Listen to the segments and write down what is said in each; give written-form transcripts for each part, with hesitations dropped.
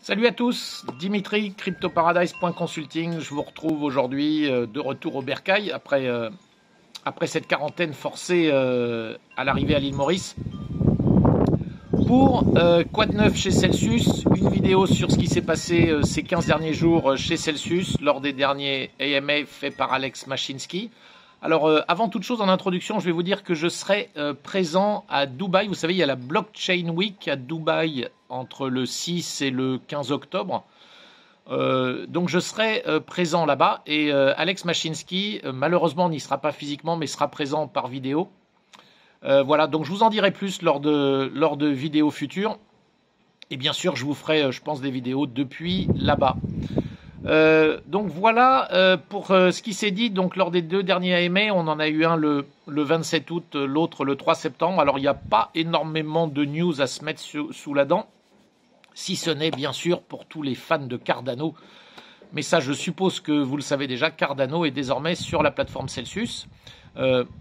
Salut à tous, Dimitri, CryptoParadise.consulting. Je vous retrouve aujourd'hui de retour au Bercail après cette quarantaine forcée à l'arrivée à l'île Maurice. Pour quoi de neuf chez Celsius, une vidéo sur ce qui s'est passé ces 15 derniers jours chez Celsius lors des derniers AMA faits par Alex Mashinsky. Alors avant toute chose en introduction, je vais vous dire que je serai présent à Dubaï. Vous savez, il y a la Blockchain Week à Dubaï entre le 6 et le 15 octobre. Donc je serai présent là-bas et Alex Mashinsky, malheureusement, n'y sera pas physiquement, mais sera présent par vidéo. Voilà, donc je vous en dirai plus lors de vidéos futures. Et bien sûr, je vous ferai, je pense, des vidéos depuis là-bas. Donc voilà pour ce qui s'est dit. Donc lors des deux derniers AMA, on en a eu un le 27 août, l'autre le 3 septembre. Alors il n'y a pas énormément de news à se mettre sous la dent, si ce n'est bien sûr pour tous les fans de Cardano. Mais ça, je suppose que vous le savez déjà, Cardano est désormais sur la plateforme Celsius,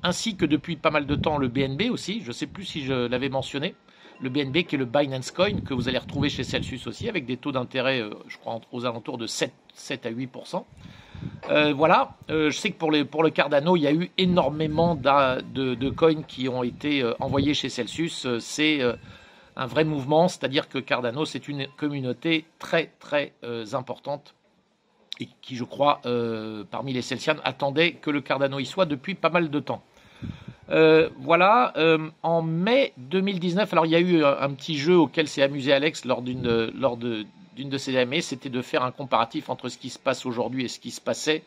ainsi que depuis pas mal de temps le BNB aussi. Je ne sais plus si je l'avais mentionné. Le BNB qui est le Binance Coin que vous allez retrouver chez Celsius aussi avec des taux d'intérêt, je crois, aux alentours de 7 à 8%. Voilà, je sais que pour le Cardano, il y a eu énormément de coins qui ont été envoyés chez Celsius. C'est un vrai mouvement, c'est-à-dire que Cardano, c'est une communauté très très importante et qui, je crois, parmi les Celsians, attendait que le Cardano y soit depuis pas mal de temps. Voilà, en mai 2019, alors il y a eu un petit jeu auquel s'est amusé Alex lors d'une de ses AMA, c'était de faire un comparatif entre ce qui se passe aujourd'hui et ce qui se passait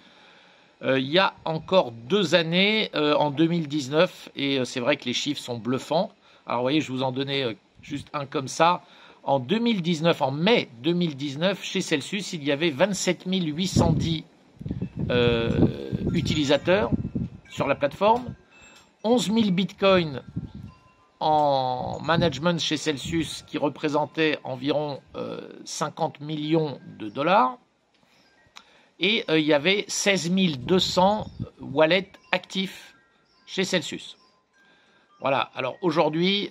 il y a encore 2 années, en 2019, et c'est vrai que les chiffres sont bluffants. Alors vous voyez, je vous en donnais juste un comme ça. En 2019, en mai 2019, chez Celsius, il y avait 27 810 utilisateurs sur la plateforme. 11 000 bitcoins en management chez Celsius qui représentait environ 50 millions de dollars. Et il y avait 16 200 wallets actifs chez Celsius. Voilà, alors aujourd'hui,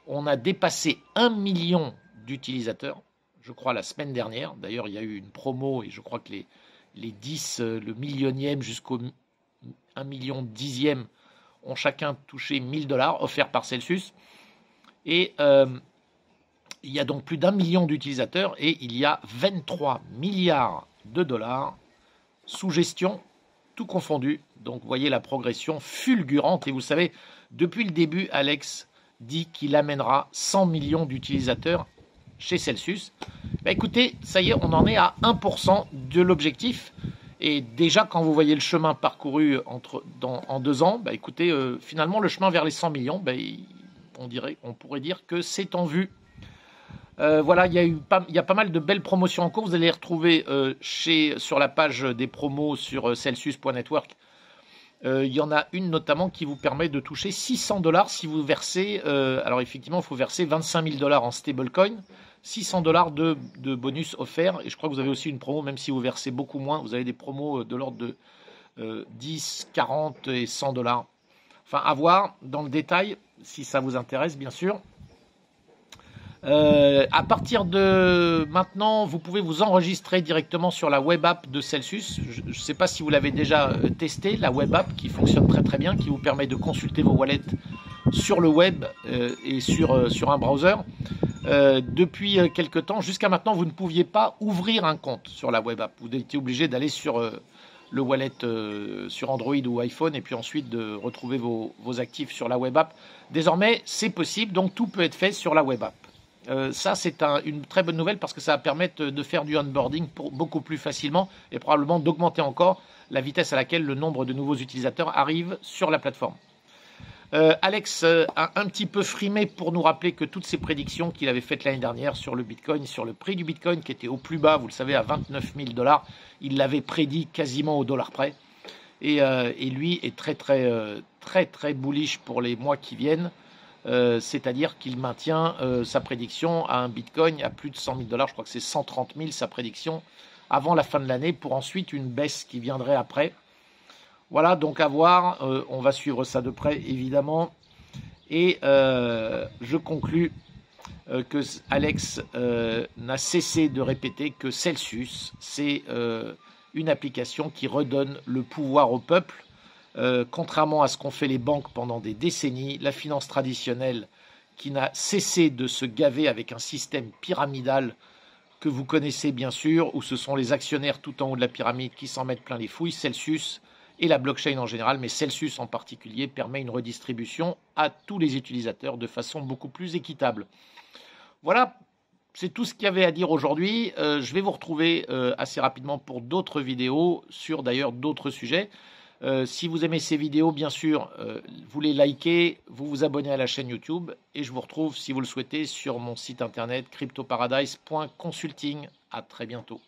on a dépassé 1 million d'utilisateurs, je crois la semaine dernière. D'ailleurs, il y a eu une promo et je crois que les 10, le millionième jusqu'au 1 million dixième ont chacun touché 1 000 $ offerts par Celsius. Et il y a donc plus d'1 million d'utilisateurs et il y a 23 milliards de dollars sous gestion, tout confondu. Donc vous voyez la progression fulgurante. Et vous savez, depuis le début, Alex dit qu'il amènera 100 millions d'utilisateurs chez Celsius. Bah écoutez, ça y est, on en est à 1% de l'objectif. Et déjà, quand vous voyez le chemin parcouru en 2 ans, bah écoutez, finalement, le chemin vers les 100 millions, bah, on pourrait dire que c'est en vue. Voilà, il y a pas mal de belles promotions en cours. Vous allez les retrouver sur la page des promos sur Celsius.network. Il y en a une notamment qui vous permet de toucher 600 $ si vous versez, alors effectivement, il faut verser 25 000 $ en stablecoin. 600 $ de bonus offerts. Et je crois que vous avez aussi une promo, même si vous versez beaucoup moins, vous avez des promos de l'ordre de 10, 40 et 100 $. Enfin, à voir dans le détail, si ça vous intéresse, bien sûr. À partir de maintenant, vous pouvez vous enregistrer directement sur la web app de Celsius. Je ne sais pas si vous l'avez déjà testé, la web app qui fonctionne très très bien, qui vous permet de consulter vos wallets sur le web et sur un browser. Depuis quelques temps, jusqu'à maintenant, vous ne pouviez pas ouvrir un compte sur la web app. Vous étiez obligé d'aller sur le wallet sur Android ou iPhone et puis ensuite de retrouver vos actifs sur la web app. Désormais, c'est possible, donc tout peut être fait sur la web app. Ça, c'est une très bonne nouvelle parce que ça va permettre de faire du onboarding beaucoup plus facilement et probablement d'augmenter encore la vitesse à laquelle le nombre de nouveaux utilisateurs arrive sur la plateforme. Alex a un petit peu frimé pour nous rappeler que toutes ces prédictions qu'il avait faites l'année dernière sur le Bitcoin, sur le prix du Bitcoin qui était au plus bas, vous le savez, à 29 000 $, il l'avait prédit quasiment au dollar près. Et lui est très bullish pour les mois qui viennent. C'est-à-dire qu'il maintient sa prédiction à un Bitcoin à plus de 100 000 $. Je crois que c'est 130 000 sa prédiction avant la fin de l'année pour ensuite une baisse qui viendrait après. Voilà, donc à voir, on va suivre ça de près évidemment. Et je conclus que Alex n'a cessé de répéter que Celsius, c'est une application qui redonne le pouvoir au peuple. Contrairement à ce qu'ont fait les banques pendant des décennies, la finance traditionnelle qui n'a cessé de se gaver avec un système pyramidal que vous connaissez bien sûr, où ce sont les actionnaires tout en haut de la pyramide qui s'en mettent plein les fouilles, Celsius et la blockchain en général, mais Celsius en particulier, permet une redistribution à tous les utilisateurs de façon beaucoup plus équitable. Voilà, c'est tout ce qu'il y avait à dire aujourd'hui. Je vais vous retrouver assez rapidement pour d'autres vidéos sur d'ailleurs d'autres sujets. Si vous aimez ces vidéos, bien sûr, vous les likez, vous vous abonnez à la chaîne YouTube et je vous retrouve, si vous le souhaitez, sur mon site internet cryptoparadise.consulting. À très bientôt.